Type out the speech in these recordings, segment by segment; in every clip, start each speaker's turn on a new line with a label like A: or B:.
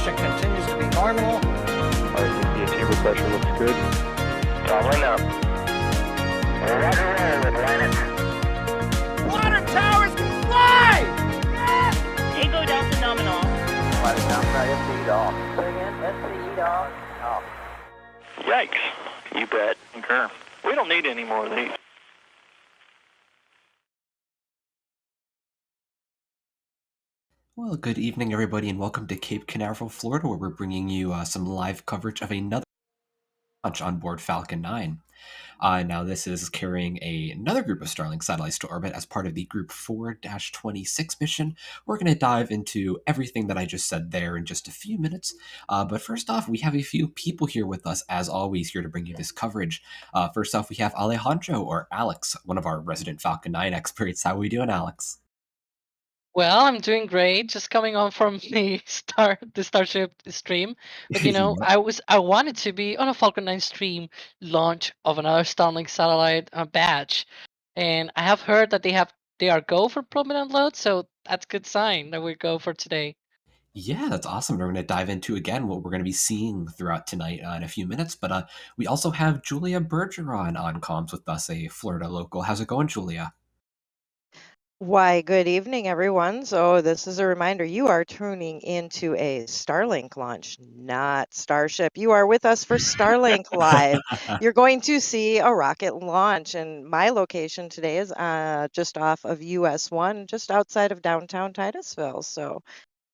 A: Combustion continues to be normal.
B: Our chamber pressure looks good.
C: Following up. Roger roll, Atlantis.
A: Water towers can fly!
D: Tango Delta nominal.
C: Flight downside SC off. Bring in SC off.
B: Yikes. You bet. Concur. We don't need any more of these.
E: Well, good evening, everybody, and welcome to Cape Canaveral, Florida, where we're bringing you some live coverage of another launch on board Falcon 9. Now, this is carrying another group of Starlink satellites to orbit as part of the Group 4-26 mission. We're going to dive into everything that I just said there in just a few minutes. But first off, we have a few people here with us, as always, here to bring you this coverage. First off, we have Alejandro, or Alex, one of our resident Falcon 9 experts. How are we doing, Alex?
F: Well, I'm doing great. Just coming on from the Starship stream, but
E: Yep.
F: I wanted to be on a Falcon 9 stream launch of another Starlink satellite batch, and I have heard that they are go for Propellant load, so that's a good sign that we go for today.
E: Yeah, that's awesome. We're going to dive into, again, what we're going to be seeing throughout tonight in a few minutes. But we also have Julia Bergeron on comms with us, a Florida local. How's it going, Julia?
G: Why, good evening, everyone. So, this is a reminder you are tuning into a Starlink launch, not Starship. You are with us for Starlink Live. You're going to see a rocket launch, and my location today is just off of US 1, just outside of downtown Titusville. So,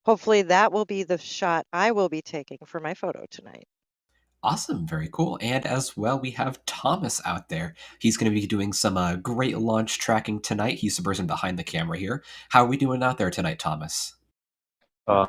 G: hopefully, that will be the shot I will be taking for my photo tonight.
E: Awesome, very cool. And as well, we have Thomas out there. He's going to be doing some great launch tracking tonight. He's the person behind the camera here. How are we doing out there tonight, Thomas?
B: I'm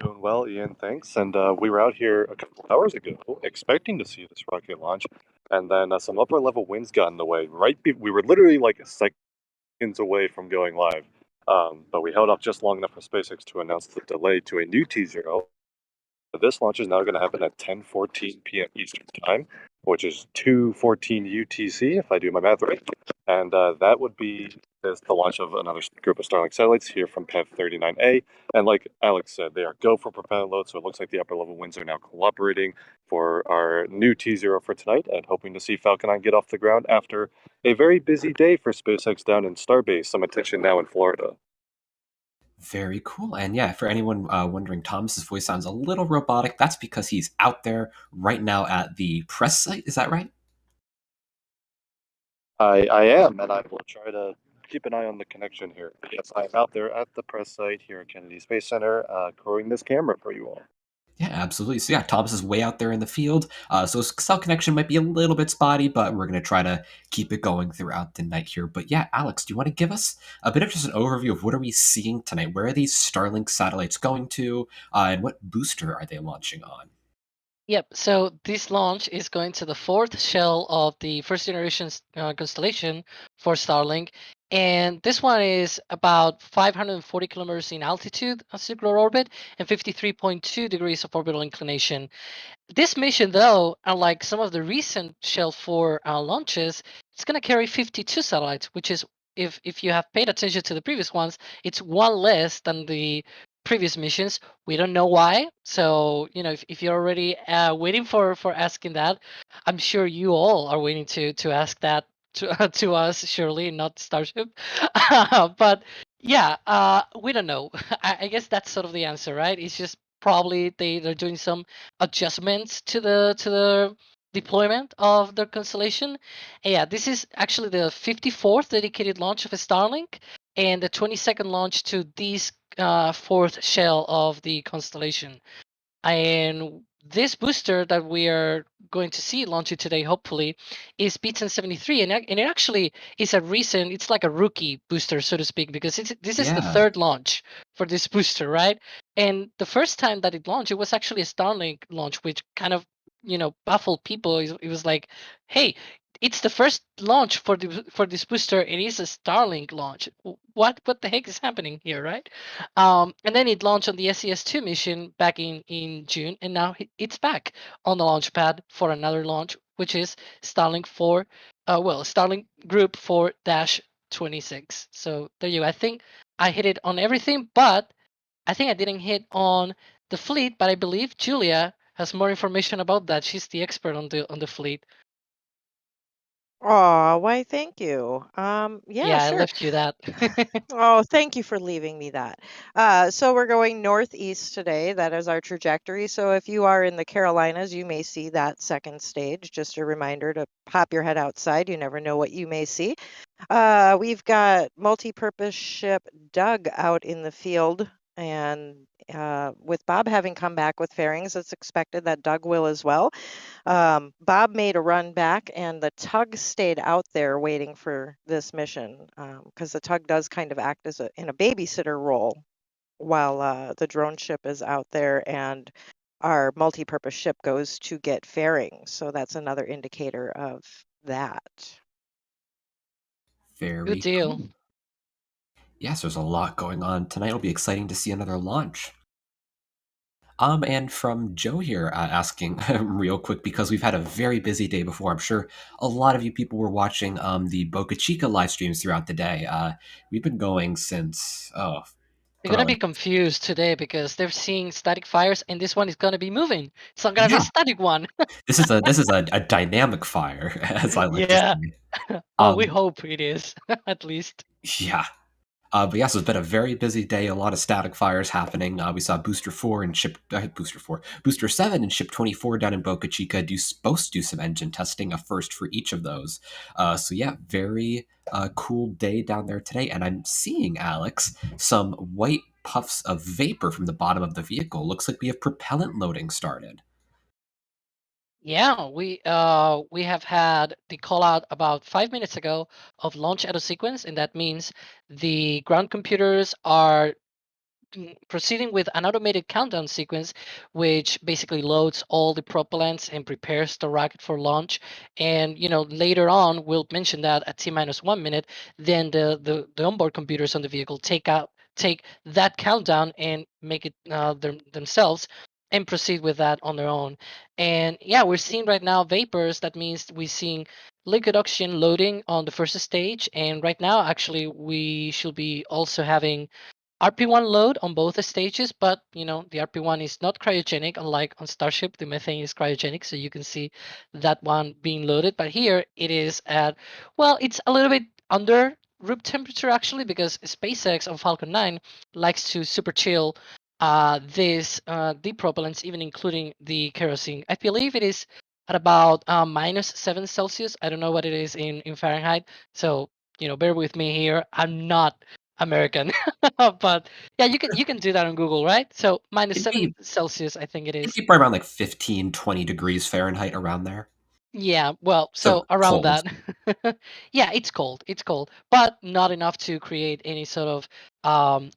B: doing well, Ian, thanks. And we were out here a couple hours ago expecting to see this rocket launch, and then some upper level winds got in the way. We were literally like seconds away from going live, but we held up just long enough for SpaceX to announce the delay to a new T0. This launch is now going to happen at 10:14 p.m. Eastern Time, which is 2:14 UTC, if I do my math right. And that would be the launch of another group of Starlink satellites here from Pad 39A. And like Alex said, they are go for propellant load, so it looks like the upper level winds are now cooperating for our new T0 for tonight, and hoping to see Falcon 9 get off the ground after a very busy day for SpaceX down in Starbase. Some attention now in Florida.
E: Very cool. And yeah, for anyone wondering, Thomas's voice sounds a little robotic. That's because he's out there right now at the press site. Is that right?
B: I am, and I will try to keep an eye on the connection here. Yes, I'm out there at the press site here at Kennedy Space Center, crewing this camera for you all.
E: Yeah, absolutely. So yeah, Thomas is way out there in the field. So cell connection might be a little bit spotty, but we're going to try to keep it going throughout the night here. But yeah, Alex, do you want to give us a bit of just an overview of what are we seeing tonight? Where are these Starlink satellites going to, and what booster are they launching on?
F: Yep. So this launch is going to the fourth shell of the first generation constellation for Starlink. And this one is about 540 kilometers in altitude on circular orbit and 53.2 degrees of orbital inclination. This mission, though, unlike some of the recent Shell 4 launches, it's going to carry 52 satellites, which is, if you have paid attention to the previous ones, it's one less than the previous missions. We don't know why. So, if you're already waiting for asking that, I'm sure you all are waiting to ask that to us, surely, not Starship. But yeah, we don't know. I guess that's sort of the answer, right? It's just probably they're doing some adjustments to the deployment of their constellation. And yeah, this is actually the 54th dedicated launch of a Starlink and the 22nd launch to this fourth shell of the constellation. And this booster that we are going to see launching today, hopefully, is B1073, and it actually is it's like a rookie booster, so to speak, because this is the third launch for this booster, right? And the first time that it launched, it was actually a Starlink launch, which kind of baffled people. It was like, hey, it's the first launch for this booster. It is a Starlink launch. What the heck is happening here, right? And then it launched on the SES-2 mission back in June, and now it's back on the launch pad for another launch, which is Starlink Starlink Group 4-26. So there you go. I think I hit it on everything, but I think I didn't hit on the fleet, but I believe Julia has more information about that. She's the expert on the fleet.
G: Oh, why, thank you. Yeah,
F: Yeah, I
G: sure.
F: left you that.
G: Oh, thank you for leaving me that. So we're going northeast today. That is our trajectory. So if you are in the Carolinas, you may see that second stage. Just a reminder to pop your head outside. You never know what you may see. We've got multi-purpose ship Doug out in the field, and with Bob having come back with fairings, it's expected that Doug will as well. Bob made a run back, and the tug stayed out there waiting for this mission because the tug does kind of act as in a babysitter role while the drone ship is out there and our multi-purpose ship goes to get fairings. So that's another indicator of that.
F: Good
E: Very
F: deal.
E: cool. Yes, there's a lot going on tonight. It'll be exciting to see another launch. And from Joe here asking real quick, because we've had a very busy day before. I'm sure a lot of you people were watching the Boca Chica live streams throughout the day. We've been going since,
F: They're gonna
E: probably,
F: be confused today because they're seeing static fires, and this one is gonna be moving. It's not gonna be a
E: yeah,
F: static one.
E: this is a dynamic fire, as I like to
F: Yeah.
E: say.
F: Oh, we hope it is, at least.
E: Yeah. But yes, it's been a very busy day. A lot of static fires happening. We saw Booster 4 and Booster 7 and Ship 24 down in Boca Chica supposed to do some engine testing, a first for each of those. So yeah, very cool day down there today. And I'm seeing, Alex, some white puffs of vapor from the bottom of the vehicle. Looks like we have propellant loading started.
F: Yeah, we have had the call out about 5 minutes ago of launch auto sequence, and that means the ground computers are proceeding with an automated countdown sequence, which basically loads all the propellants and prepares the rocket for launch. And later on, we'll mention that at T-1 minute, then the onboard computers on the vehicle take that countdown and make it themselves and proceed with that on their own. And yeah, we're seeing right now vapors. That means we're seeing liquid oxygen loading on the first stage, and right now actually we should be also having RP1 load on both stages, but the RP1 is not cryogenic, unlike on Starship. The methane is cryogenic, so you can see that one being loaded. But here it is it's a little bit under room temperature actually, because SpaceX on Falcon 9 likes to super chill the propellants, even including the kerosene. I believe it is at about -7 Celsius. I don't know what it is in Fahrenheit, so bear with me here. I'm not American. But yeah, you can do that on Google, right? So -7 Celsius, I think it
E: It'd
F: is.
E: be probably around like 15, 20 degrees Fahrenheit around there.
F: Yeah, well,
E: So
F: so around
E: cold.
F: that. Yeah, it's cold. It's cold, but not enough to create any sort of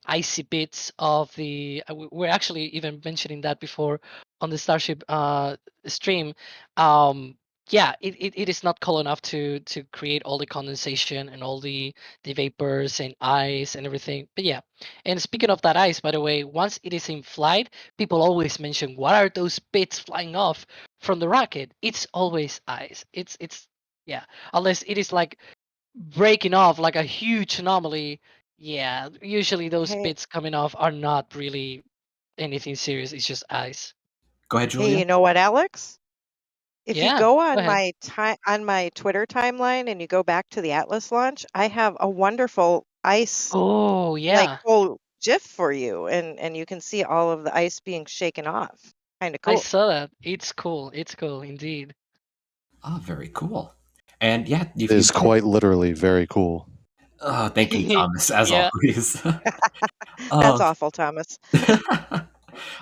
F: icy bits of the. We're actually even mentioning that before on the Starship stream. Yeah, it is not cold enough to create all the condensation and all the vapors and ice and everything. But yeah, and speaking of that ice, by the way, once it is in flight, people always mention, what are those bits flying off from the rocket? It's always ice. It's yeah, unless it is like breaking off like a huge anomaly. Yeah, usually those
G: Hey,
F: bits coming off are not really anything serious. It's just ice.
E: Go ahead,
G: hey,
E: Julia.
G: you know what, Alex? If you
F: Yeah,
G: go
F: go
G: on
F: ahead.
G: my Twitter timeline and you go back to the Atlas launch, I have a wonderful ice
F: Oh
G: like
F: yeah,
G: whole GIF for you, and you can see all of the ice being shaken off. Kind of
F: I
G: cool.
F: saw that. It's cool. It's cool indeed.
E: Oh, very cool. And yeah,
B: It
E: if you
B: is quite literally very cool.
E: oh, thank you, Thomas, as
F: Yeah.
E: always.
G: That's
E: Oh,
G: awful, Thomas.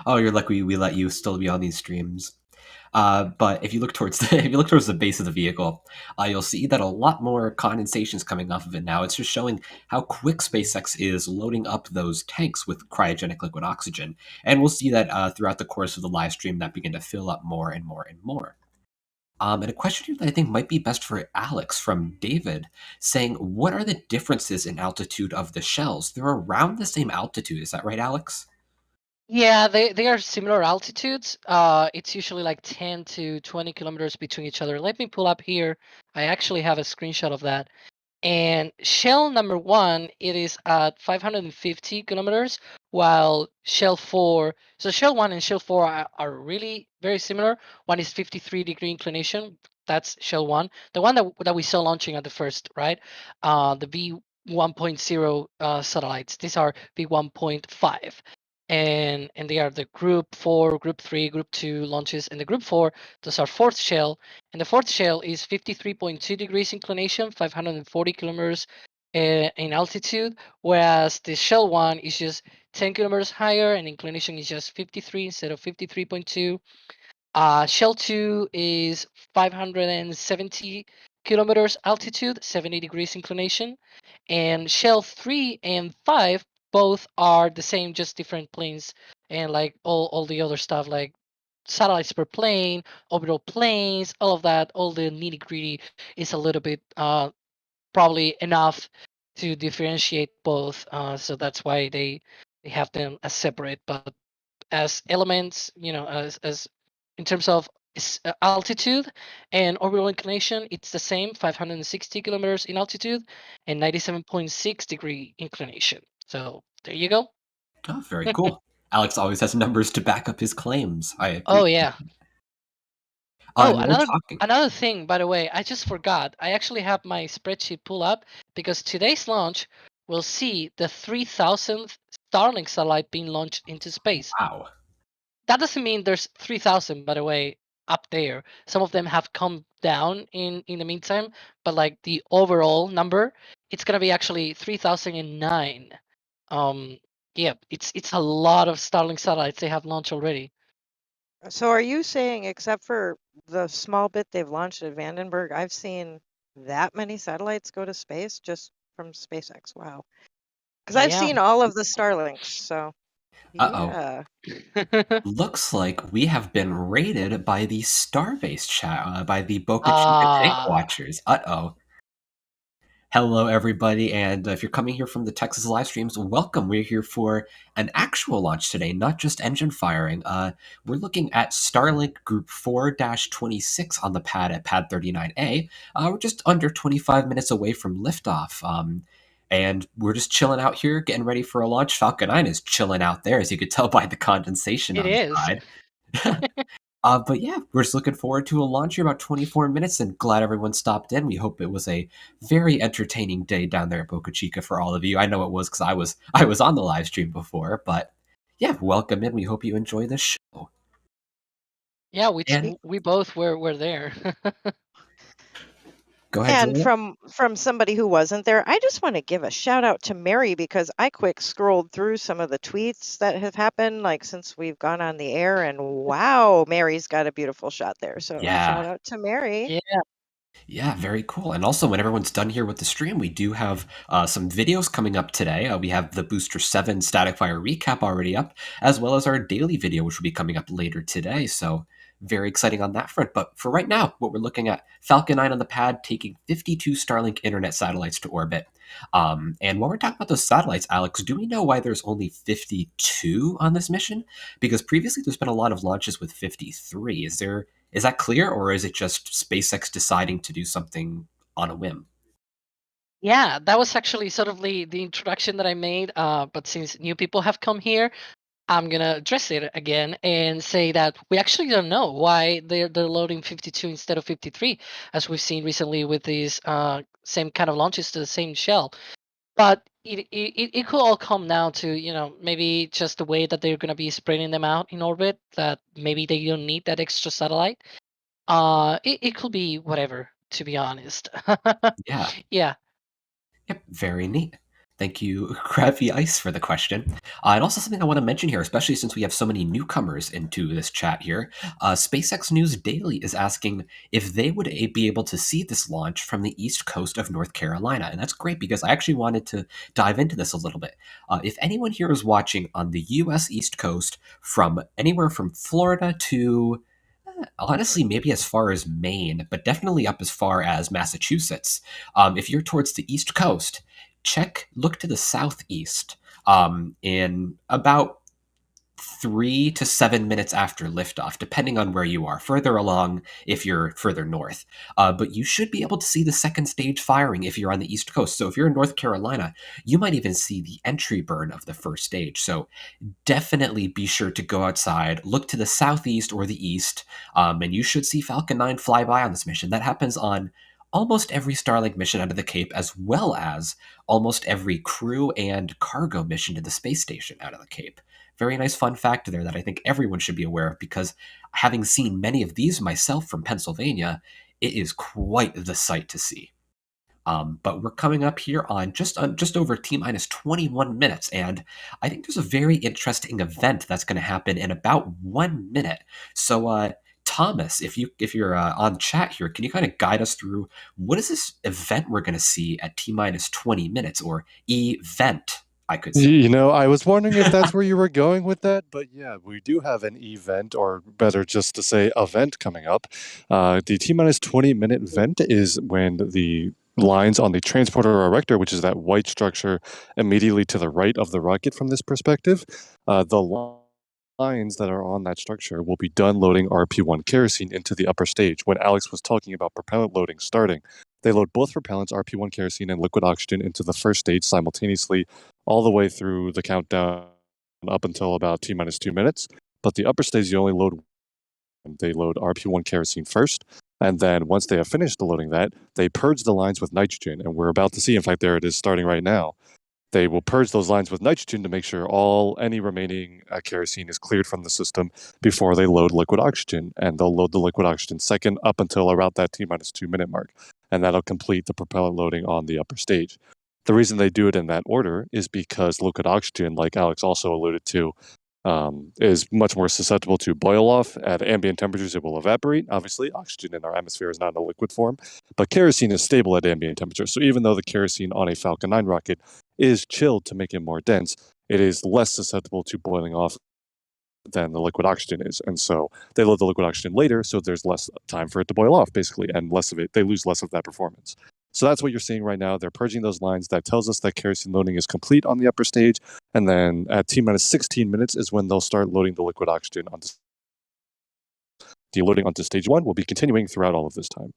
E: oh, you're lucky we let you still be on these streams. But if you look towards if you look towards the base of the vehicle, you'll see that a lot more condensation is coming off of it now. It's just showing how quick SpaceX is loading up those tanks with cryogenic liquid oxygen, and we'll see that throughout the course of the live stream that begin to fill up more and more and more. And a question here that I think might be best for Alex from David, saying, what are the differences in altitude of the shells? They're around the same altitude. Is that right, Alex?
F: Yeah, they are similar altitudes. It's usually like 10 to 20 kilometers between each other. Let me pull up here. I actually have a screenshot of that. And shell number 1, it is at 550 kilometers, while shell 4, so shell 1 and shell 4 are really very similar. One is 53-degree inclination. That's shell 1, the one that we saw launching at the first, right? The V1.0 satellites. These are V1.5. And they are the group 4, group 3, group 2 launches, and the group 4, those are fourth shell. And the fourth shell is 53.2 degrees inclination, 540 kilometers in altitude, whereas the shell 1 is just 10 kilometers higher, and inclination is just 53 instead of 53.2. Shell 2 is 570 kilometers altitude, 70 degrees inclination. And shell 3 and 5 both are the same, just different planes. And like all the other stuff, like satellites per plane, orbital planes, all of that, all the nitty gritty is a little bit probably enough to differentiate both. So that's why they have them as separate. But as elements, as in terms of altitude and orbital inclination, it's the same, 560 kilometers in altitude and 97.6 degree inclination. So there you go.
E: Oh, very cool. Alex always has numbers to back up his claims. I
F: Oh
E: appreciate
F: yeah.
E: it.
F: Oh,
E: And while we're talking,
F: another thing, by the way, I just forgot. I actually have my spreadsheet pull up because today's launch will see the 3,000th Starlink satellite being launched into space.
E: wow.
F: That doesn't mean there's 3,000, by the way, up there. Some of them have come down in the meantime, but like the overall number, it's gonna be actually 3,009. Yeah, it's a lot of Starlink satellites they have launched already.
G: So are you saying, except for the small bit they've launched at Vandenberg, I've seen that many satellites go to space just from SpaceX? Wow. Because I've
F: Yeah.
G: seen all of the Starlinks, so
E: Uh-oh.
G: yeah.
E: Looks like we have been raided by the Starbase chat, by the Boca Chica Tank Watchers. Uh-oh. Hello, everybody, and if you're coming here from the Texas live streams, welcome. We're here for an actual launch today, not just engine firing. We're looking at Starlink Group 4-26 on the pad at Pad 39A. We're just under 25 minutes away from liftoff, and we're just chilling out here, getting ready for a launch. Falcon 9 is chilling out there, as you could tell by the condensation
F: It
E: on the
F: is.
E: side. But yeah, we're just looking forward to a launch here about 24 minutes and glad everyone stopped in. We hope it was a very entertaining day down there at Boca Chica for all of you. I know it was because I was on the live stream before, but yeah, welcome in. We hope you enjoy the show.
F: Yeah,
E: And
F: we both were there.
E: go ahead,
G: And
E: Julia.
G: from somebody who wasn't there, I just want to give a shout out to Mary because I quick scrolled through some of the tweets that have happened like since we've gone on the air, and wow, Mary's got a beautiful shot there. So
E: Yeah.
G: shout out to Mary.
F: Yeah.
E: Yeah, very cool. And also, when everyone's done here with the stream, we do have some videos coming up today. We have the Booster 7 Static Fire recap already up, as well as our daily video, which will be coming up later today. So, very exciting on that front. But for right now, what we're looking at, Falcon 9 on the pad taking 52 Starlink internet satellites to orbit. And while we're talking about those satellites, Alex, do we know why there's only 52 on this mission? Because previously there's been a lot of launches with 53. Is that clear, or is it just SpaceX deciding to do something on a whim?
F: Yeah, that was actually sort of the introduction that I made. But since new people have come here, I'm gonna address it again and say that we actually don't know why they're loading 52 instead of 53, as we've seen recently with these same kind of launches to the same shell. But it could all come down to maybe just the way that they're gonna be spreading them out in orbit. That maybe they don't need that extra satellite. It could be whatever, to be honest.
E: Yeah.
F: Yeah.
E: Yep, very neat. Thank you, Crabby Ice, for the question. And also something I want to mention here, especially since we have so many newcomers into this chat here. SpaceX News Daily is asking if they would be able to see this launch from the east coast of North Carolina. And that's great because I actually wanted to dive into this a little bit. If anyone here is watching on the U.S. East Coast from anywhere from Florida to honestly, maybe as far as Maine, but definitely up as far as Massachusetts. If you're towards the East Coast, look to the southeast. In about 3 to 7 minutes after liftoff, depending on where you are. Further along if you're further north. But you should be able to see the second stage firing if you're on the East Coast. So if you're in North Carolina, you might even see the entry burn of the first stage. So definitely be sure to go outside, look to the southeast or the east, and you should see Falcon 9 fly by on this mission. That happens on almost every Starlink mission out of the Cape, as well as almost every crew and cargo mission to the space station out of the Cape. Very nice fun fact there that I think everyone should be aware of, because having seen many of these myself from Pennsylvania, it is quite the sight to see. But we're coming up here on just over T minus 21 minutes, and I think there's a very interesting event that's going to happen in about 1 minute. So, Thomas, if you're on chat here, can you kind of guide us through what is this event we're going to see at T minus 20 minutes, or event, I could say?
B: You know, I was wondering if that's where you were going with that, but yeah, we do have an event, or better just to say event, coming up. The T-minus 20-minute event is when the lines on the transporter or erector, which is that white structure immediately to the right of the rocket from this perspective, the lines that are on that structure will be done loading RP-1 kerosene into the upper stage. When Alex was talking about propellant loading starting, they load both propellants, RP-1 kerosene and liquid oxygen, into the first stage simultaneously, all the way through the countdown up until about T-minus 2 minutes. But the upper stage, you only load one. They load RP-1 kerosene first, and then once they have finished loading that, they purge the lines with nitrogen, and we're about to see, in fact, there it is starting right now. They will purge those lines with nitrogen to make sure any remaining kerosene is cleared from the system before they load liquid oxygen, and they'll load the liquid oxygen second up until about that T-minus 2 minute mark, and that'll complete the propellant loading on the upper stage. The reason they do it in that order is because liquid oxygen, like Alex also alluded to, is much more susceptible to boil off. At ambient temperatures, it will evaporate. Obviously, oxygen in our atmosphere is not in a liquid form, but kerosene is stable at ambient temperature. So even though the kerosene on a Falcon 9 rocket is chilled to make it more dense, it is less susceptible to boiling off than the liquid oxygen is. And so they load the liquid oxygen later, so there's less time for it to boil off, basically, and less of it. They lose less of that performance. So that's what you're seeing right now. They're purging those lines. That tells us that kerosene loading is complete on the upper stage. And then at T-minus 16 minutes is when they'll start loading the liquid oxygen onto the loading onto stage 1 will be continuing throughout all of this time.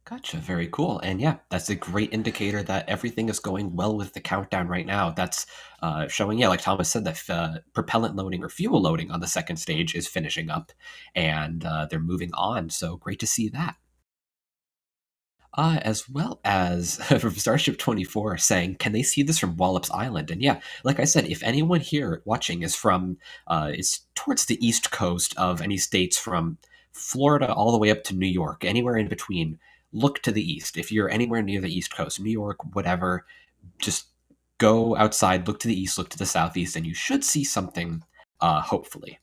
E: Gotcha. Very cool. And yeah, that's a great indicator that everything is going well with the countdown right now. That's showing, yeah, like Thomas said, that propellant loading or fuel loading on the second stage is finishing up, and they're moving on. So great to see that. As well as from Starship 24 saying, can they see this from Wallops Island? And yeah, like I said, if anyone here watching is from, it's towards the east coast of any states from Florida all the way up to New York, anywhere in between, look to the east. If you're anywhere near the east coast, New York, whatever, just go outside, look to the east, look to the southeast, and you should see something, hopefully.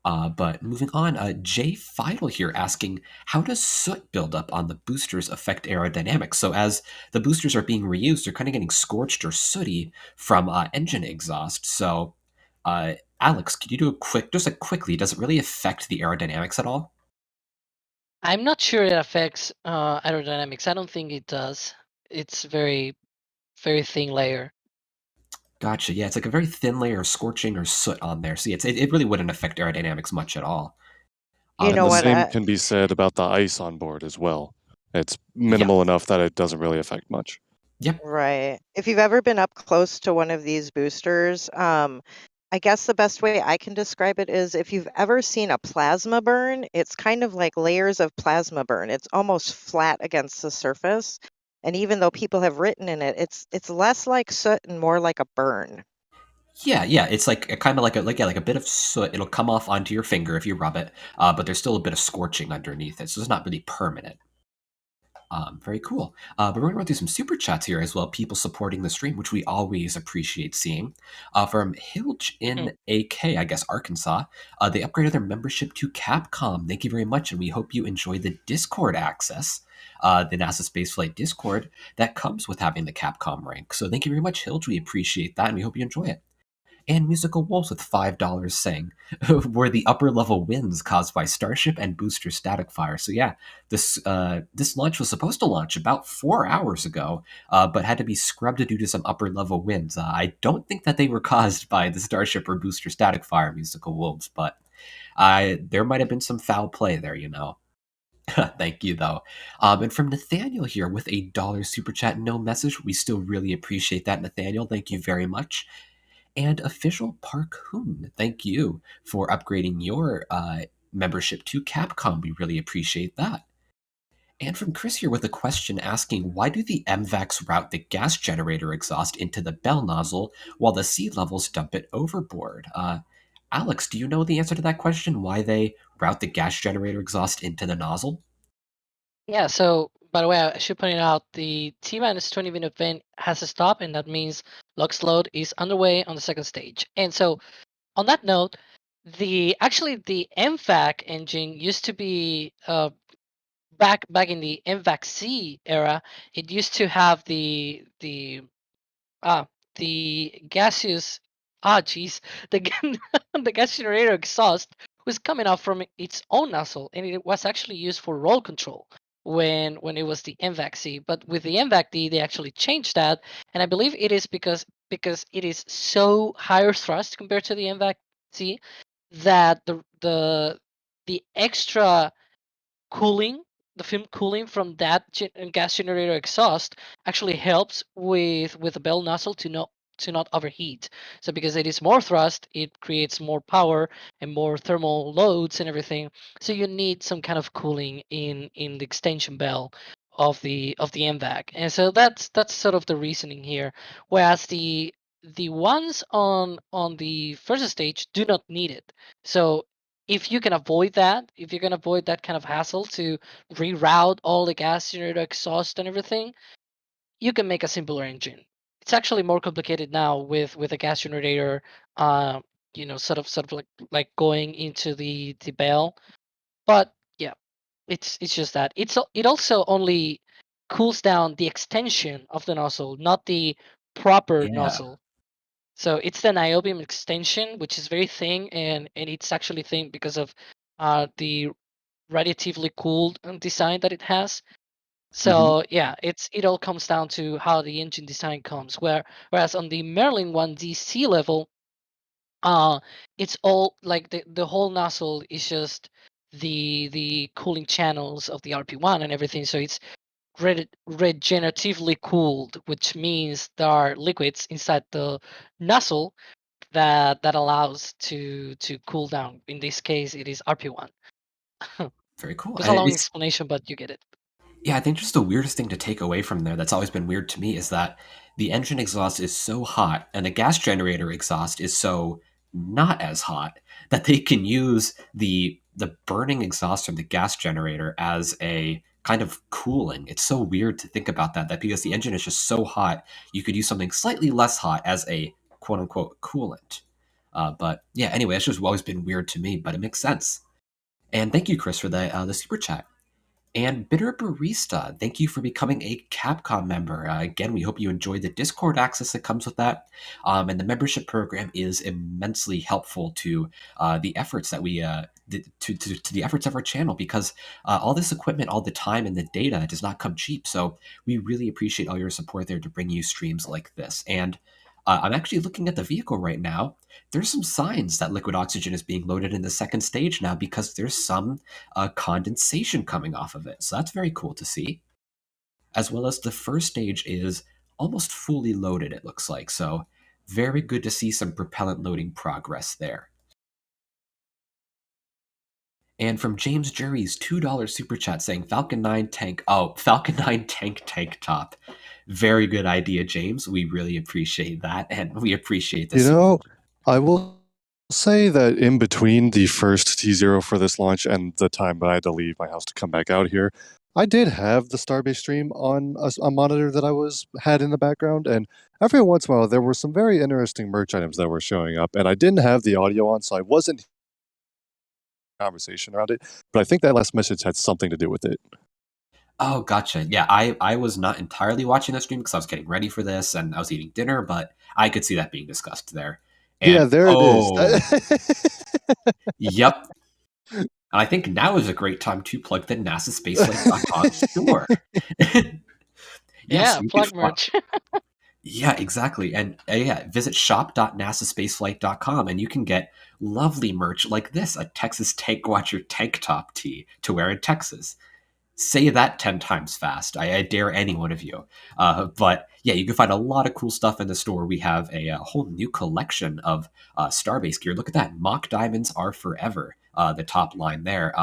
E: But moving on, Jay Fidel here asking, how does soot buildup on the boosters affect aerodynamics? So as the boosters are being reused, they're kind of getting scorched or sooty from engine exhaust. So, Alex, could you do quickly, does it really affect the aerodynamics at all?
F: I'm not sure it affects aerodynamics. I don't think it does. It's very, very thin layer.
E: Gotcha. Yeah, it's like a very thin layer of scorching or soot on there. So yeah, it really wouldn't affect aerodynamics much at all.
G: You know
B: the
G: what?
B: same can be said about the ice on board as well. It's minimal enough that it doesn't really affect much.
E: Yep.
G: Right. If you've ever been up close to one of these boosters, I guess the best way I can describe it is if you've ever seen a plasma burn, it's kind of like layers of plasma burn. It's almost flat against the surface. And even though people have written in it, it's less like soot and more like a burn.
E: Yeah, it's like kind of like a bit of soot. It'll come off onto your finger if you rub it, but there's still a bit of scorching underneath it, so it's not really permanent. Very cool. But we're going to run through some super chats here as well, people supporting the stream, which we always appreciate seeing. From Hilge in AK, I guess, Arkansas, they upgraded their membership to Capcom. Thank you very much, and we hope you enjoy the Discord access, the NASA Spaceflight Discord, that comes with having the Capcom rank. So thank you very much, Hilge. We appreciate that, and we hope you enjoy it. And Musical Wolves with $5 saying, were the upper level winds caused by Starship and booster static fire. So yeah, this launch was supposed to launch about 4 hours ago, but had to be scrubbed due to some upper level winds. I don't think that they were caused by the Starship or booster static fire, Musical Wolves, but there might have been some foul play there, you know. Thank you, though. And from Nathaniel here with a dollar super chat, no message. We still really appreciate that, Nathaniel. Thank you very much. And Official Park Hoon, thank you for upgrading your membership to Capcom. We really appreciate that. And from Chris here with a question asking, why do the MVACs route the gas generator exhaust into the bell nozzle while the sea levels dump it overboard? Alex, do you know the answer to that question? Why they route the gas generator exhaust into the nozzle?
F: Yeah, so by the way, I should point out the T-minus 20 minute event has a stop, and that means Lux load is underway on the second stage. And so on that note, the MVAC engine used to be back in the MVAC C era. It used to have the gaseous the the gas generator exhaust was coming out from its own nozzle, and it was actually used for roll control when it was the MVAC C. But with the MVAC D, they actually changed that, and I believe it is because it is so higher thrust compared to the MVAC C that the extra cooling, the film cooling from that gas generator exhaust actually helps with the bell nozzle to not overheat. So because it is more thrust, it creates more power and more thermal loads and everything. So you need some kind of cooling in the extension bell of the MVAC. And so that's sort of the reasoning here. Whereas the ones on the first stage do not need it. So if you can avoid that, if you can avoid that kind of hassle to reroute all the gas generator exhaust and everything, you can make a simpler engine. It's actually more complicated now with a gas generator, sort of like going into the bell. But yeah, it's just that it also only cools down the extension of the nozzle, not the proper
E: Yeah.
F: nozzle. So it's the niobium extension, which is very thin, and it's actually thin because of the relatively cooled design that it has. So yeah, it all comes down to how the engine design comes. Whereas on the Merlin 1D sea level, it's all like the whole nozzle is just the cooling channels of the RP1 and everything. So it's regeneratively cooled, which means there are liquids inside the nozzle that allows to cool down. In this case, it is RP1.
E: Very cool.
F: It's a long explanation, but you get it.
E: Yeah, I think just the weirdest thing to take away from there that's always been weird to me is that the engine exhaust is so hot and the gas generator exhaust is so not as hot that they can use the burning exhaust from the gas generator as a kind of cooling. It's so weird to think about that because the engine is just so hot, you could use something slightly less hot as a quote unquote coolant. But yeah, anyway, it's just always been weird to me, but it makes sense. And thank you, Chris, for the super chat. And Bitter Barista, thank you for becoming a Capcom member. Again, we hope you enjoy the Discord access that comes with that. And the membership program is immensely helpful to the efforts that we to the efforts of our channel because all this equipment, all the time, and the data does not come cheap. So we really appreciate all your support there to bring you streams like this. And I'm actually looking at the vehicle right now. There's some signs that liquid oxygen is being loaded in the second stage now because there's some condensation coming off of it. So that's very cool to see. As well as the first stage is almost fully loaded, it looks like. So very good to see some propellant loading progress there. And from James Jury's $2 super chat saying Falcon 9 tank. Oh, Falcon 9 tank top. Very good idea, James. We really appreciate that. And we appreciate this.
B: You know, I will say that in between the first T0 for this launch and the time that I had to leave my house to come back out here, I did have the Starbase stream on a monitor that I had in the background, and every once in a while there were some very interesting merch items that were showing up, and I didn't have the audio on, so I wasn't conversation around it, but I think that last message had something to do with it.
E: Oh, gotcha. Yeah, I was not entirely watching the stream because I was getting ready for this and I was eating dinner, but I could see that being discussed there.
B: Yeah,
E: And
B: there it is.
E: yep. And I think now is a great time to plug the NASASpaceflight.com store. Yes,
F: Yeah,
E: you can
F: plug merch.
E: yeah, exactly. And yeah, visit shop.nasaspaceflight.com and you can get lovely merch like this, a Texas Tank Watcher tank top tee to wear in Texas. Say that 10 times fast. I dare any one of you. But yeah, you can find a lot of cool stuff in the store. We have a whole new collection of Starbase gear. Look at that. Mock diamonds are forever. The top line there.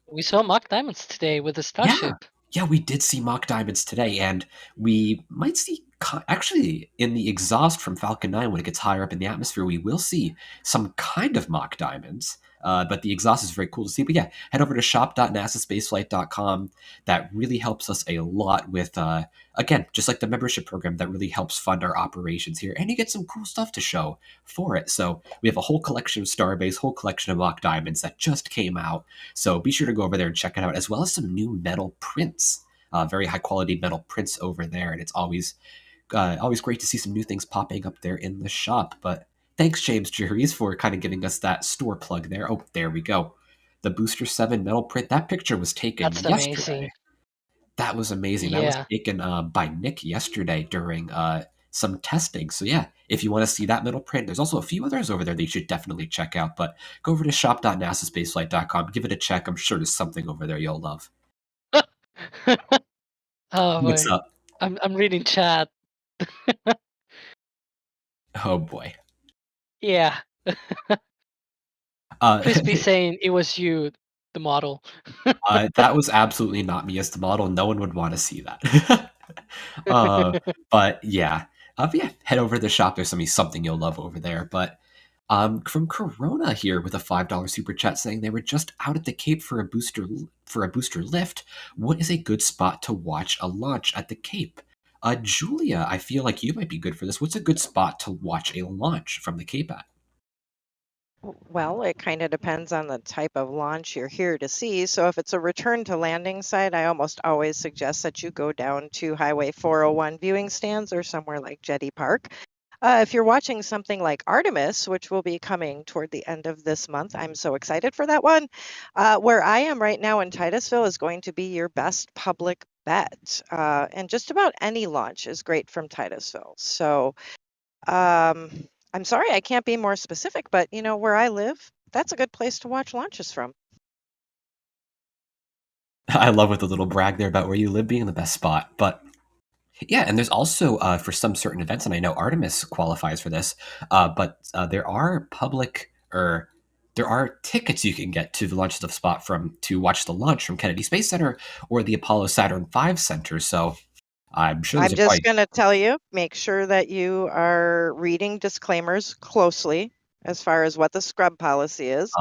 F: We saw mock diamonds today with the
E: Yeah.
F: Starship.
E: Yeah, we did see mock diamonds today, and we might see actually in the exhaust from Falcon 9 when it gets higher up in the atmosphere, we will see some kind of mock diamonds. But the exhaust is very cool to see. But yeah, head over to shop.nasaspaceflight.com. That really helps us a lot with, again, just like the membership program, that really helps fund our operations here. And you get some cool stuff to show for it. So we have a whole collection of Starbase, whole collection of mock diamonds that just came out. So be sure to go over there and check it out, as well as some new metal prints, very high quality metal prints over there. And it's always great to see some new things popping up there in the shop. But thanks, James Juries, for kind of giving us that store plug there. Oh, there we go. The Booster 7 metal print. That picture was taken
F: That's
E: yesterday.
F: amazing.
E: That was amazing. That was
F: Yeah.
E: taken by Nick yesterday during some testing. So yeah, if you want to see that metal print, there's also a few others over there that you should definitely check out. But go over to shop.nasaspaceflight.com. Give it a check. I'm sure there's something over there you'll love.
F: Oh
E: What's
F: boy.
E: up?
F: I'm reading chat.
E: Oh boy.
F: Yeah. Crispy saying it was you, the model.
E: That was absolutely not me as the model. No one would want to see that. But yeah. Yeah, head over to the shop. There's something you'll love over there. But from Corona here with a $5 super chat saying they were just out at the Cape for a booster lift. What is a good spot to watch a launch at the Cape? Julia, I feel like you might be good for this. What's a good spot to watch a launch from the Cape at?
G: Well, it kind of depends on the type of launch you're here to see. So if it's a return to landing site, I almost always suggest that you go down to Highway 401 viewing stands or somewhere like Jetty Park. If you're watching something like Artemis, which will be coming toward the end of this month, I'm so excited for that one. Where I am right now in Titusville is going to be your best public bet. And just about any launch is great from Titusville. So I'm sorry I can't be more specific, but where I live, that's a good place to watch launches from.
E: I love with the little brag there about where you live being the best spot. But yeah, and there's also for some certain events, and I know Artemis qualifies for this, but there are there are tickets you can get to the launch of spot to watch the launch from Kennedy Space Center or the Apollo Saturn V Center. So I'm sure there's
G: I'm just going to tell you, make sure that you are reading disclaimers closely as far as what the scrub policy is.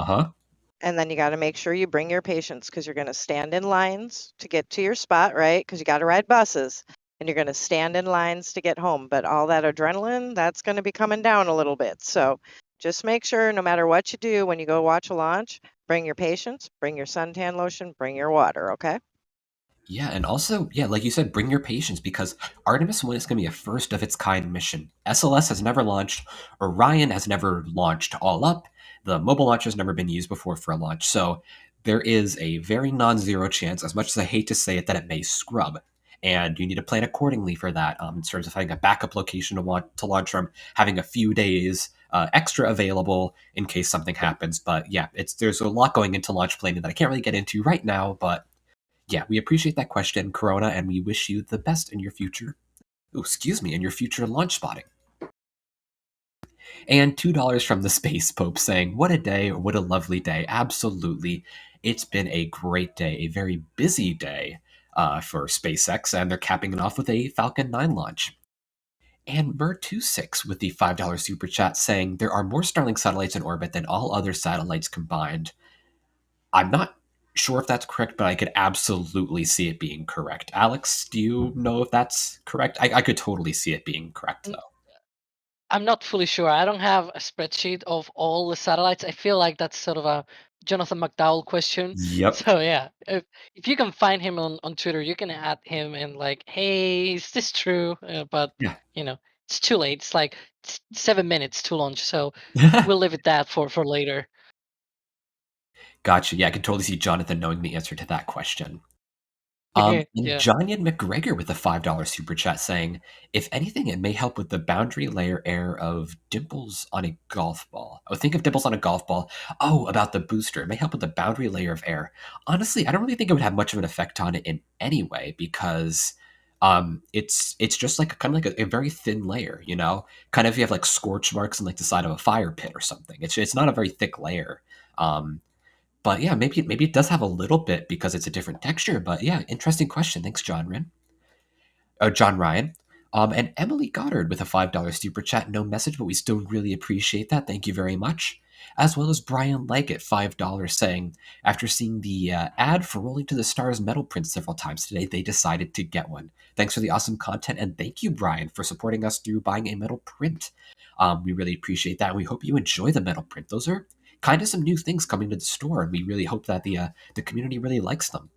G: And then you got to make sure you bring your patients because you're going to stand in lines to get to your spot, right? Because you got to ride buses and you're going to stand in lines to get home. But all that adrenaline, that's going to be coming down a little bit. So just make sure no matter what you do when you go watch a launch, bring your patients, bring your suntan lotion, bring your water, okay?
E: Yeah, and also, yeah, like you said, bring your patience because Artemis 1 is going to be a first of its kind mission. SLS has never launched, Orion has never launched all up, the mobile launch has never been used before for a launch. So there is a very non-zero chance, as much as I hate to say it, that it may scrub. And you need to plan accordingly for that in terms of having a backup location to launch from, having a few days extra available in case something happens. But yeah, there's a lot going into launch planning that I can't really get into right now, but yeah, we appreciate that question, Corona, and we wish you the best in your future. In your future launch spotting. And $2 from the Space Pope saying, what a day, what a lovely day. Absolutely. It's been a great day, a very busy day for SpaceX, and they're capping it off with a Falcon 9 launch. And Mer26 with the $5 super chat saying, there are more Starlink satellites in orbit than all other satellites combined. I'm not sure if that's correct, but I could absolutely see it being correct. Alex, do you know if that's correct? I could totally see it being correct, though.
F: I'm not fully sure. I don't have a spreadsheet of all the satellites. I feel like that's sort of a Jonathan McDowell question.
E: Yep.
F: So yeah, if you can find him on Twitter, you can add him and like, hey, is this true? But
E: Yeah.
F: it's too late. It's like 7 minutes to launch, so we'll leave it that for later.
E: Gotcha. Yeah, I can totally see Jonathan knowing the answer to that question. And
F: Yeah.
E: Jonathan McGregor with a $5 super chat saying, if anything, it may help with the boundary layer air of dimples on a golf ball. Oh, think of dimples on a golf ball. Oh, about the booster. It may help with the boundary layer of air. Honestly, I don't really think it would have much of an effect on it in any way because it's just like kind of like a very thin layer, you know? Kind of if you have like scorch marks on like the side of a fire pit or something. It's not a very thick layer. But yeah, maybe it does have a little bit because it's a different texture. But yeah, interesting question. Thanks, John Ryan. And Emily Goddard with a $5 super chat. No message, but we still really appreciate that. Thank you very much. As well as Brian Leggett, $5 saying, after seeing the ad for Rolling to the Stars metal print several times today, they decided to get one. Thanks for the awesome content, and thank you, Brian, for supporting us through buying a metal print. We really appreciate that, and we hope you enjoy the metal print. Those are kind of some new things coming to the store, and we really hope that the community really likes them.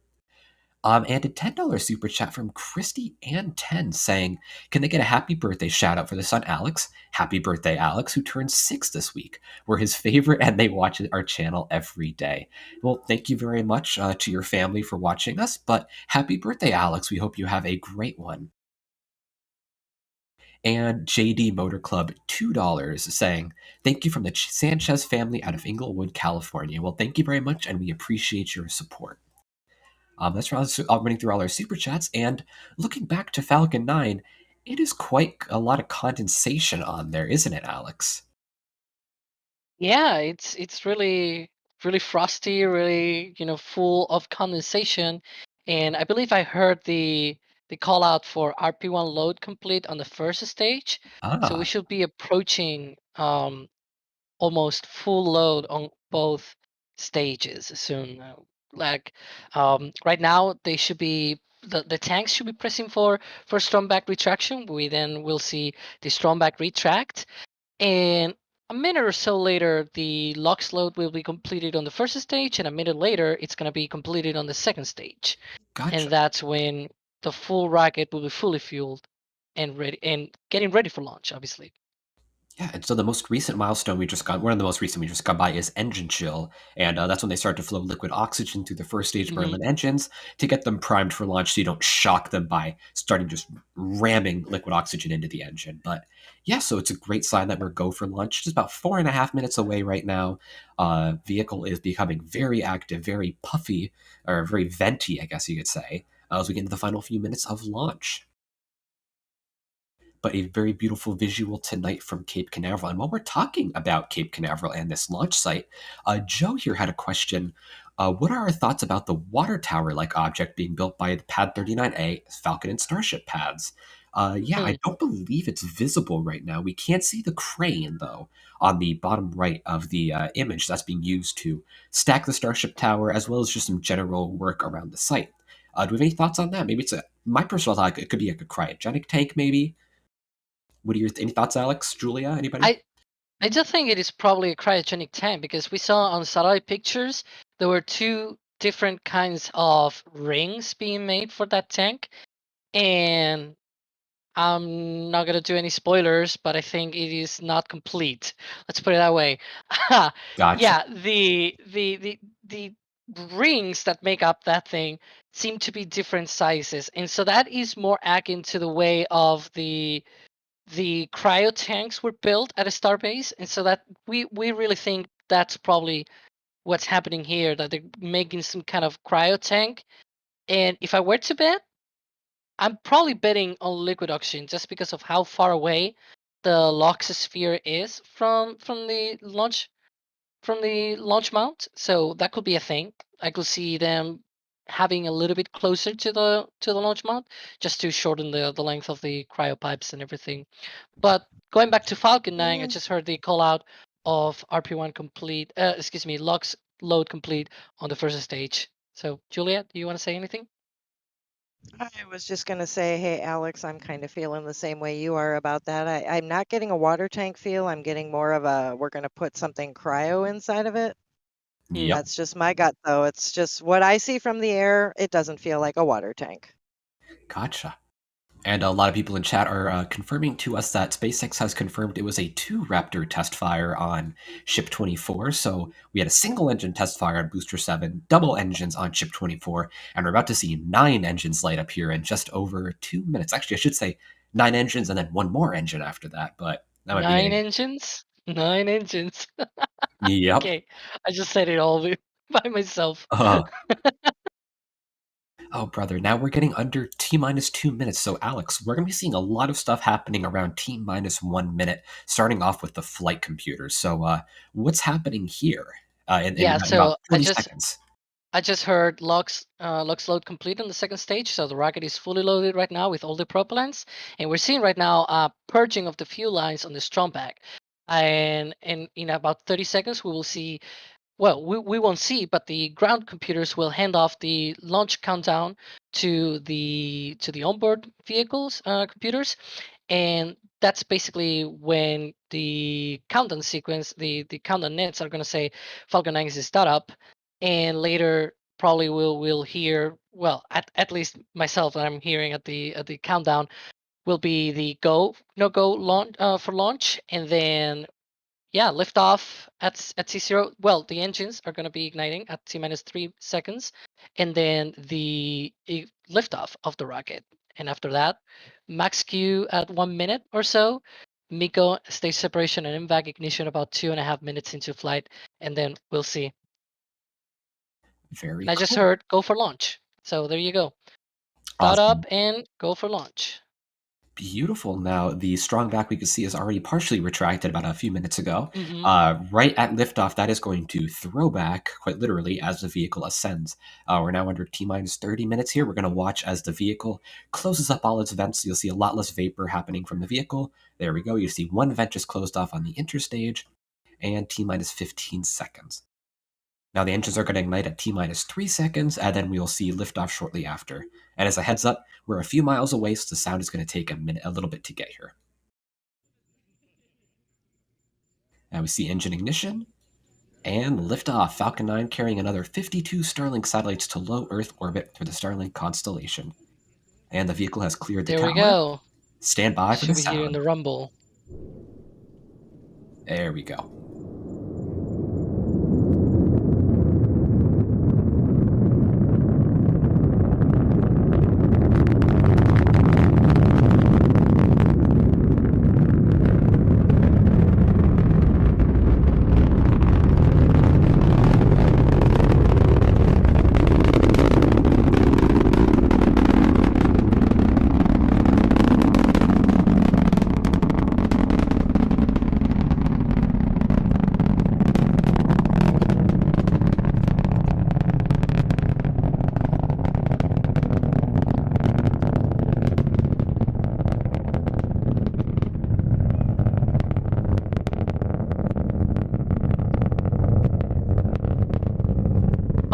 E: And a $10 super chat from Christy and 10 saying, can they get a happy birthday shout out for the son Alex? Happy birthday, Alex, who turned 6 this week. We're his favorite and they watch our channel every day. Well, thank you very much to your family for watching us, but happy birthday, Alex. We hope you have a great one. And JD Motor Club, $2 saying, thank you from the Sanchez family out of Inglewood, California. Well, thank you very much and we appreciate your support. That's running through all our super chats, and looking back to Falcon 9, it is quite a lot of condensation on there, isn't it, Alex?
F: Yeah, it's really frosty, really full of condensation, and I believe I heard the call out for RP1 load complete on the first stage, so we should be approaching almost full load on both stages soon. Right now, they should be the tanks should be pressing for strong back retraction. We then will see the strong back retract, and a minute or so later, the LOX load will be completed on the first stage, and a minute later, it's going to be completed on the second stage.
E: Gotcha.
F: And that's when the full rocket will be fully fueled and ready, and getting ready for launch, obviously.
E: Yeah, and so the most recent milestone one of the most recent we just got by is engine chill, and that's when they start to flow liquid oxygen through the first stage Merlin engines to get them primed for launch so you don't shock them by starting just ramming liquid oxygen into the engine. But yeah, so it's a great sign that we're go for launch. Just about 4.5 minutes away right now. Vehicle is becoming very active, very puffy, or very venty, I guess you could say, as we get into the final few minutes of launch. But a very beautiful visual tonight from Cape Canaveral. And while we're talking about Cape Canaveral and this launch site, Joe here had a question. What are our thoughts about the water tower-like object being built by the Pad 39A Falcon and Starship pads? I don't believe it's visible right now. We can't see the crane, though, on the bottom right of the image that's being used to stack the Starship tower, as well as just some general work around the site. Do we have any thoughts on that? Maybe my personal thought, it could be like a cryogenic tank, maybe? What are any thoughts, Alex? Julia? Anybody?
F: I just think it is probably a cryogenic tank because we saw on satellite pictures there were 2 different kinds of rings being made for that tank, and I'm not gonna do any spoilers, but I think it is not complete. Let's put it that way.
E: Gotcha.
F: Yeah, the rings that make up that thing seem to be different sizes, and so that is more akin to the way of the cryo tanks were built at a Starbase, and so that we really think that's probably what's happening here, that they're making some kind of cryo tank. And if I were to bet, I'm probably betting on liquid oxygen just because of how far away the LOX sphere is from the launch mount. So that could be a thing. I could see them having a little bit closer to the launch mount just to shorten the length of the cryo pipes and everything. But going back to Falcon 9, I just heard the call out of RP1 complete, LOX load complete on the first stage. So Juliet, do you want to say anything?
G: I was just going to say, hey, Alex, I'm kind of feeling the same way you are about that. I'm not getting a water tank feel. I'm getting more of we're going to put something cryo inside of it.
E: Yep.
G: That's just my gut, though. It's just what I see from the air. It doesn't feel like a water tank.
E: Gotcha. And a lot of people in chat are confirming to us that SpaceX has confirmed it was a 2 Raptor test fire on Ship 24. So we had a single engine test fire on Booster 7, double engines on Ship 24, and we're about to see 9 engines light up here in just over 2 minutes. Actually, I should say 9 engines and then 1 more engine after that, but that might be
F: 9 engines? 9 engines.
E: Yep.
F: Okay, I just said it all by myself.
E: Oh, brother, now we're getting under T-minus 2 minutes. So, Alex, we're going to be seeing a lot of stuff happening around T-minus 1 minute, starting off with the flight computers. So, what's happening here in
F: Yeah,
E: about
F: so
E: 20 seconds?
F: I just heard LOX load complete on the second stage, so the rocket is fully loaded right now with all the propellants, and we're seeing right now purging of the fuel lines on the Stromback. And in about 30 seconds, we will see. Well, we won't see, but the ground computers will hand off the launch countdown to the onboard vehicles computers, and that's basically when the countdown sequence, the countdown nets are going to say Falcon 9 is startup, and later probably we'll hear, well, at least myself that I'm hearing at the countdown will be the no go launch for launch, and then yeah, liftoff at T0. Well, the engines are going to be igniting at T-minus 3 seconds, and then the liftoff of the rocket. And after that, max Q at 1 minute or so, MECO stage separation and MVAC ignition about 2.5 minutes into flight, and then we'll see.
E: Very
F: And I just
E: cool.
F: heard go for launch. So there you go. Start
E: Awesome.
F: up and go for launch.
E: Beautiful. Now, the strong back we can see is already partially retracted about a few minutes ago.
F: Mhm.
E: Right at liftoff, that is going to throw back, quite literally, as the vehicle ascends. We're now under T-minus 30 minutes here. We're going to watch as the vehicle closes up all its vents. You'll see a lot less vapor happening from the vehicle. There we go. You see one vent just closed off on the interstage, and T-minus 15 seconds. Now the engines are going to ignite at T-minus 3 seconds, and then we'll see liftoff shortly after. And as a heads up, we're a few miles away, so the sound is going to take a little bit to get here. Now we see engine ignition, and liftoff. Falcon 9 carrying another 52 Starlink satellites to low Earth orbit through the Starlink constellation. And the vehicle has cleared the
F: There
E: tower.
F: we go.
E: Stand by for the
F: Should be hearing
E: sound.
F: the rumble.
E: There we go.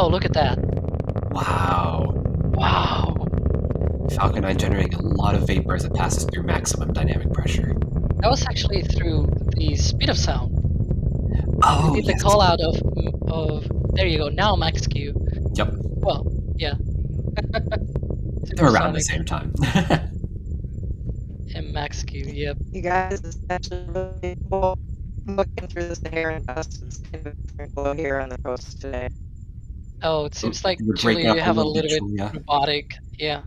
F: Oh, look at that.
E: Wow.
F: Wow.
E: Falcon 9 generating a lot of vapor as it passes through maximum dynamic pressure.
F: That was actually through the speed of sound.
E: Oh,
F: We did the
E: yes.
F: call out of there you go, now max Q.
E: Yep.
F: Well, yeah.
E: They're around the
F: Supersonic
E: same time.
F: and max Q, yep.
G: You guys, it's actually really cool. I'm looking through the Saharan dust. It's kind of cool here on the coast today.
F: Oh, it seems like
E: You're breaking
F: Julia,
E: up
F: you
E: a
F: have a
E: little bit,
F: little bit
E: Julia.
F: robotic. Yeah.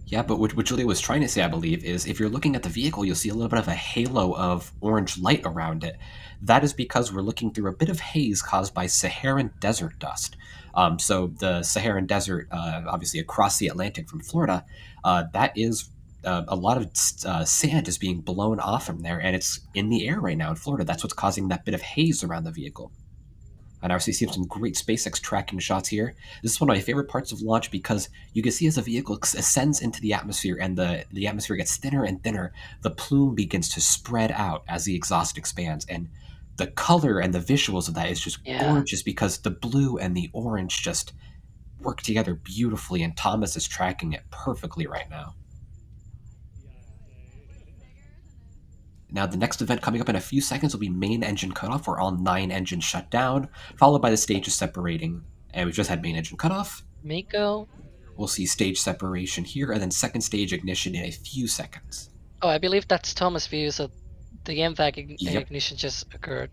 E: Yeah, but what Julia was trying to say, I believe, is if you're looking at the vehicle, you'll see a little bit of a halo of orange light around it. That is because we're looking through a bit of haze caused by Saharan desert dust. So the Saharan desert, obviously across the Atlantic from Florida, that is a lot of sand is being blown off from there, and it's in the air right now in Florida. That's what's causing that bit of haze around the vehicle. And obviously see some great SpaceX tracking shots here. This is one of my favorite parts of launch because you can see as the vehicle ascends into the atmosphere and the atmosphere gets thinner and thinner, the plume begins to spread out as the exhaust expands. And the color and the visuals of that is just gorgeous because the blue and the orange just work together beautifully, and Thomas is tracking it perfectly right now. Now, the next event coming up in a few seconds will be main engine cutoff, where all 9 engines shut down, followed by the stages separating. And we just had main engine cutoff.
F: Mako.
E: We'll see stage separation here, and then second stage ignition in a few seconds.
F: Oh, I believe that's Thomas' view, so the MVAC
E: Yep.
F: ignition just occurred.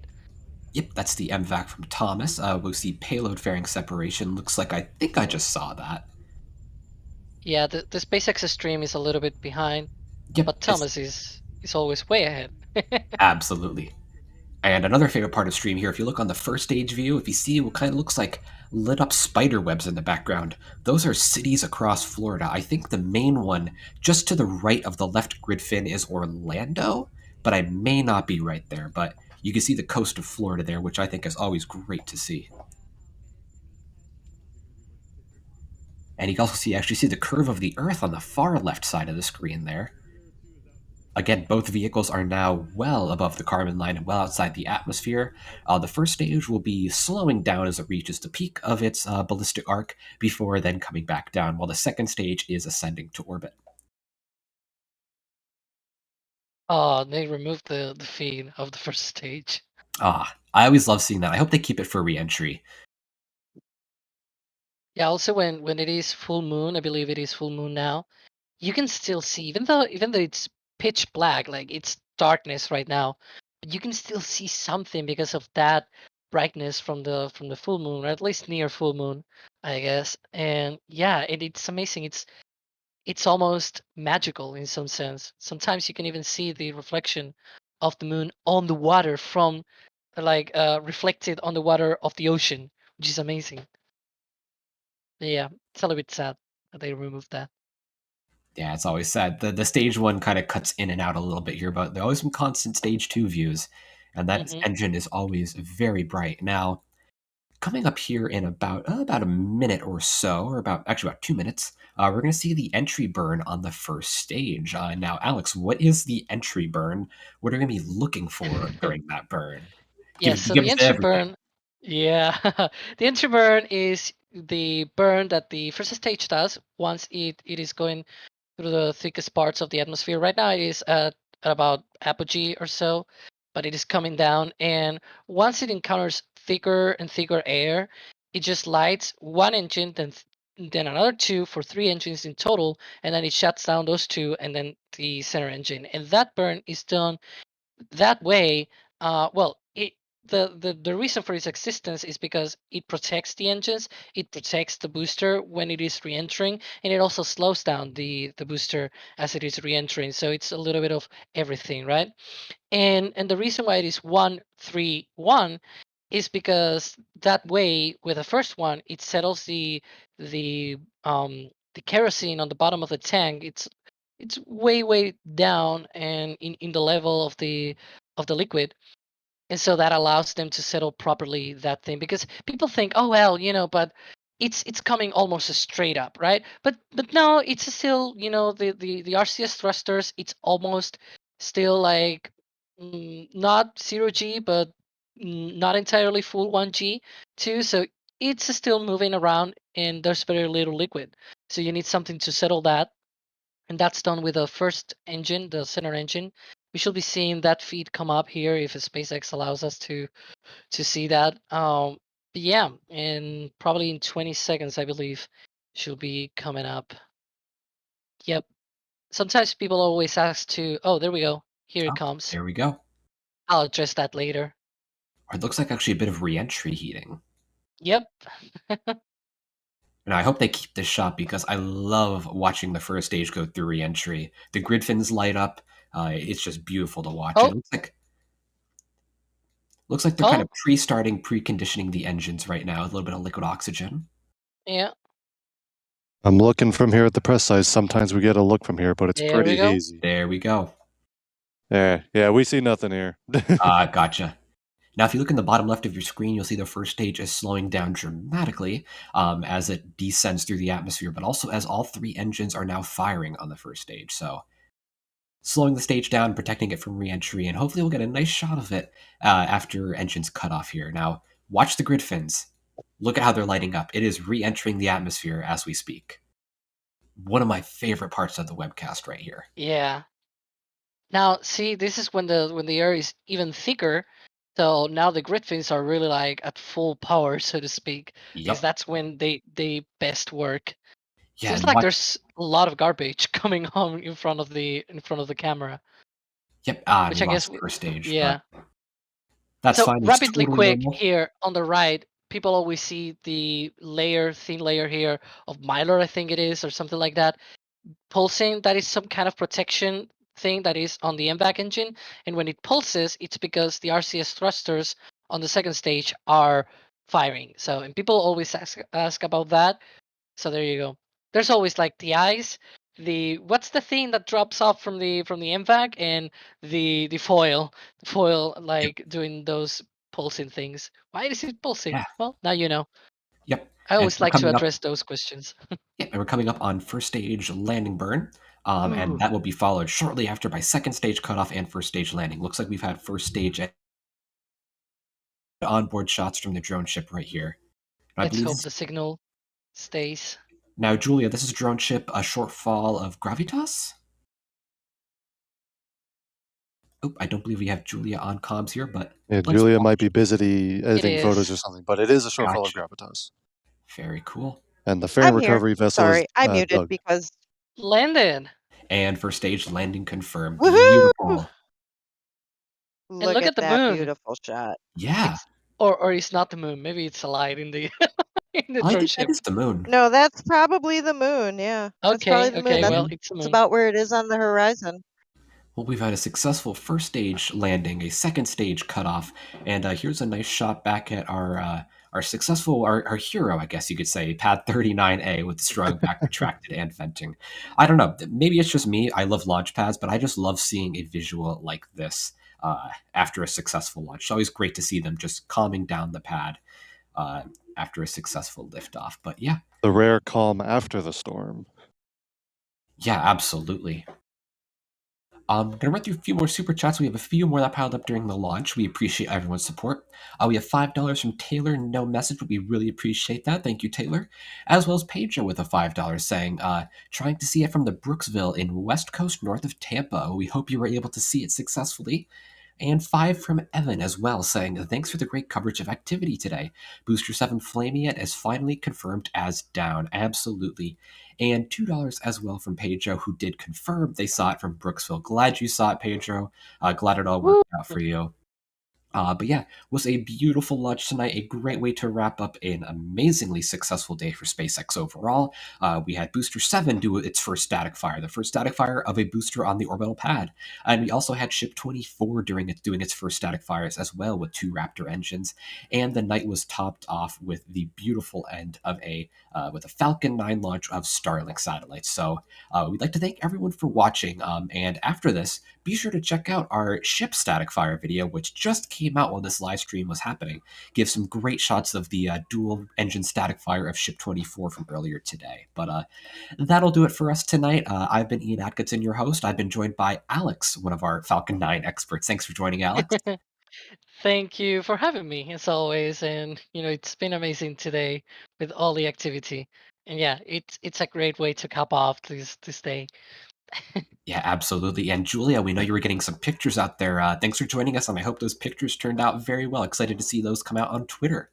E: Yep, that's the MVAC from Thomas. We'll see payload fairing separation. Looks like I think I just saw that.
F: Yeah, the SpaceX stream is a little bit behind,
E: Yep,
F: but Thomas is always way ahead.
E: absolutely. And another favorite part of stream here, if you look on the first stage view, if you see what kind of looks like lit up spider webs in the background, those are cities across Florida. I think the main one just to the right of the left grid fin is Orlando, but I may not be right there. But you can see the coast of Florida there, which I think is always great to see. And you can also actually see the curve of the Earth on the far left side of the screen there. Again, both vehicles are now well above the carbon line and well outside the atmosphere. The first stage will be slowing down as it reaches the peak of its ballistic arc before then coming back down, while the second stage is ascending to orbit.
F: Oh, they removed the feed of the first stage.
E: I always love seeing that. I hope they keep it for re-entry.
F: Yeah, also when it is full moon, I believe it is full moon now, you can still see, even though it's pitch black, like it's darkness right now, but you can still see something because of that brightness from the full moon, or at least near full moon, I guess. And yeah, it's amazing. It's almost magical in some sense. Sometimes you can even see the reflection of the moon on the water from reflected on the water of the ocean, which is amazing. Yeah, it's a little bit sad that they removed that.
E: Yeah, it's always sad. The stage one kind of cuts in and out a little bit here, but there are always some constant stage two views, and that engine is always very bright. Now, coming up here in about a minute or so, or about 2 minutes, we're going to see the entry burn on the first stage. Now, Alex, what is the entry burn? What are we going to be looking for during that burn?
F: Yeah, so the
E: us
F: entry
E: everything.
F: burn, yeah, the entry burn is the burn that the first stage does once it is going through the thickest parts of the atmosphere. Right now it is at about apogee or so, but it is coming down. And once it encounters thicker and thicker air, it just lights one engine, then another two for three engines in total, and then it shuts down those two and then the center engine. And that burn is done that way. Well, the reason for its existence is because it protects the engines, it protects the booster when it is re-entering, and it also slows down the booster as it is re-entering. So it's a little bit of everything, right? And the reason why it is 1-3-1 is because that way, with the first one, it settles the kerosene on the bottom of the tank. It's way down and in the level of the liquid, and so that allows them to settle properly that thing, because people think, oh well, but it's coming almost straight up, right? But no, it's still, the RCS thrusters, it's almost still like not 0G, but not entirely full 1G too, so it's still moving around and there's very little liquid, so you need something to settle that. And that's done with the first engine, the center engine. We should be seeing that feed come up here if SpaceX allows us to see that. Yeah, and probably in 20 seconds, I believe, should be coming up. Yep. Sometimes people always ask to, oh, there we go. Here it comes.
E: There we go.
F: I'll address that later.
E: It looks like actually a bit of re-entry heating.
F: Yep.
E: And I hope they keep this shot because I love watching the first stage go through re-entry. The grid fins light up. It's just beautiful to watch.
F: Oh.
E: It looks like they're kind of pre-starting, preconditioning the engines right now. A little bit of liquid oxygen.
F: Yeah.
B: I'm looking from here at the press site. Sometimes we get a look from here, but it's pretty hazy.
E: There we go.
B: Yeah, we see nothing here.
E: Gotcha. Now, if you look in the bottom left of your screen, you'll see the first stage is slowing down dramatically as it descends through the atmosphere, but also as all three engines are now firing on the first stage. So slowing the stage down, protecting it from re-entry, and hopefully we'll get a nice shot of it after engines cut off here. Now, watch the grid fins. Look at how they're lighting up. It is re-entering the atmosphere as we speak. One of my favorite parts of the webcast right here.
F: Yeah. Now, see, this is when the air is even thicker. So now the grid fins are really like at full power, so to speak, because that's when they best work.
E: Yeah,
F: Seems
E: and
F: like
E: watch.
F: there's a lot of garbage coming home in front of the camera,
E: Yep, and
F: which
E: we
F: I guess
E: lost first stage, but
F: yeah.
E: that's
F: So
E: fine. It's
F: rapidly
E: totally
F: quick
E: normal.
F: here on the right, people always see the thin layer here of mylar, I think it is, or something like that, pulsing. That is some kind of protection thing that is on the MVAC engine, and when it pulses, it's because the RCS thrusters on the second stage are firing. So, and people always ask about that. So there you go. There's always like the eyes, the what's the thing that drops off from the MVAC, and the foil,
E: Yep.
F: like doing those pulsing things. Why is it pulsing?
E: Yeah.
F: Well, now you know.
E: Yep.
F: I
E: And
F: always
E: we're
F: like to
E: coming up.
F: address those questions.
E: Yeah, and we're coming up on first stage landing burn, and
F: Ooh,
E: that will be followed shortly after by second stage cutoff and first stage landing. Looks like we've had first stage onboard shots from the drone ship right here. I
F: let's
E: believe
F: hope
E: this,
F: the signal stays.
E: now, Julia, this is drone ship a shortfall of gravitas. Oh, I don't believe we have Julia on comms here, but
B: Yeah,
E: let's
B: Julia
E: watch.
B: might be busy editing photos or
F: is.
B: something, but it is a shortfall of
E: Gotcha.
B: gravitas.
E: Very cool.
B: And the fare and
G: I'm here.
B: recovery vessel is
G: Sorry, I muted
B: Doug.
G: because
F: Landed.
E: And first stage landing confirmed.
G: woohoo!
E: Beautiful.
F: And
G: Look
F: look
G: at
F: at the
G: that
F: moon.
G: beautiful shot.
E: Yeah,
F: It's or it's not the moon. Maybe it's a light in the in the
E: I
F: drone
E: think that
F: ship.
E: is the moon.
G: No, that's probably the moon. Yeah, that's probably the moon.
F: Okay. Well,
E: And
F: it's the
G: That's
F: moon.
G: about where it is on the horizon.
E: well, we've had a successful first stage landing, a second stage cutoff, and here's a nice shot back at our successful our hero, I guess you could say, Pad 39A with the strong back retracted and venting. I don't know, maybe it's just me. I love launch pads, but I just love seeing a visual like this after a successful launch. It's always great to see them just calming down the pad uh, after a successful liftoff. But yeah,
B: The rare calm after the storm.
E: yeah, absolutely. I'm gonna run through a few more super chats. We have a few more that piled up during the launch. We appreciate everyone's support. We have $5 from Taylor. No message, but we really appreciate that. Thank you, Taylor. As well as Pedro with a $5 saying, trying to see it from the Brooksville in West Coast north of Tampa. We hope you were able to see it successfully. And 5 from Evan as well, saying, thanks for the great coverage of activity today. Booster 7 Flaming It is finally confirmed as down. Absolutely. And $2 as well from Pedro, who did confirm they saw it from Brooksville. Glad you saw it, Pedro. Glad it all
F: Woo!
E: worked out for you. But yeah, was a beautiful launch tonight. A great way to wrap up an amazingly successful day for SpaceX overall. We had Booster 7 do its first static fire, the first static fire of a booster on the orbital pad. And we also had Ship 24 doing its first static fires as well with 2 Raptor engines. And the night was topped off with the beautiful end of with a Falcon 9 launch of Starlink satellites. So we'd like to thank everyone for watching. And after this, be sure to check out our ship static fire video, which just came out while this live stream was happening. Gives some great shots of the dual engine static fire of Ship 24 from earlier today. But that'll do it for us tonight. I've been Ian Atkinson, your host. I've been joined by Alex, one of our Falcon 9 experts. Thanks for joining, Alex.
F: Thank you for having me as always, and it's been amazing today with all the activity. And yeah, it's a great way to cap off this day.
E: Yeah, absolutely. And Julia, we know you were getting some pictures out there. Thanks for joining us, and I hope those pictures turned out very well. Excited to see those come out on Twitter.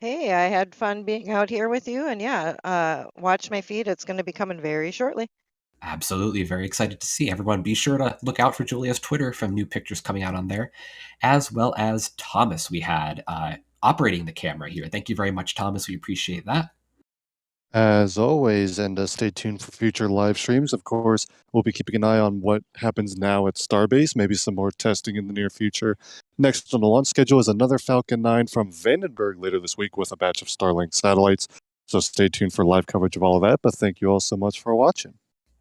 G: Hey, I had fun being out here with you, and yeah, watch my feed. It's going to be coming very shortly.
E: Absolutely. Very excited to see everyone. Be sure to look out for Julia's Twitter from new pictures coming out on there, as well as Thomas, we had operating the camera here. Thank you very much, Thomas. We appreciate that.
B: As always, and stay tuned for future live streams. Of course, we'll be keeping an eye on what happens now at Starbase, maybe some more testing in the near future. Next on the launch schedule is another Falcon 9 from Vandenberg later this week with a batch of Starlink satellites. So stay tuned for live coverage of all of that, but thank you all so much for watching.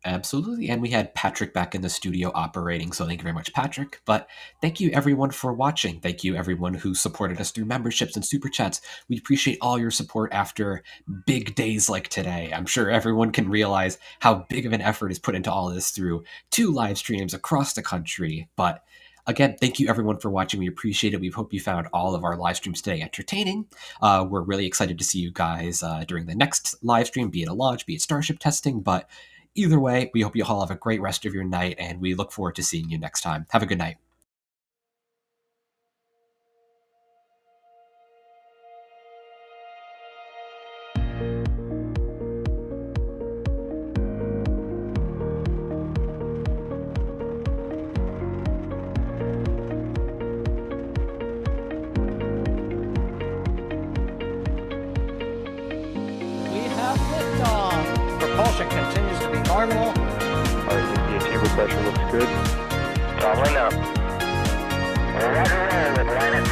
E: Absolutely. And we had Patrick back in the studio operating. So thank you very much, Patrick. But thank you, everyone, for watching. Thank you, everyone who supported us through memberships and super chats. We appreciate all your support after big days like today. I'm sure everyone can realize how big of an effort is put into all this through 2 live streams across the country. But again, thank you, everyone, for watching. We appreciate it. We hope you found all of our live streams today entertaining. We're really excited to see you guys during the next live stream, be it a launch, be it Starship testing. But either way, we hope you all have a great rest of your night, and we look forward to seeing you next time. Have a good night.
A: normal.
B: Alright, chamber pressure looks good.
C: Doubling up. Roger roll with Linus.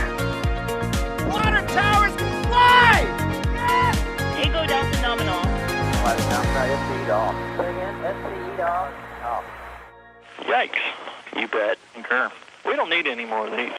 A: Water towers can fly!
D: Tango down to nominal.
C: Flight outside SC off. Bring in SC off.
H: Yikes. You bet. Concur. We don't need any more of these.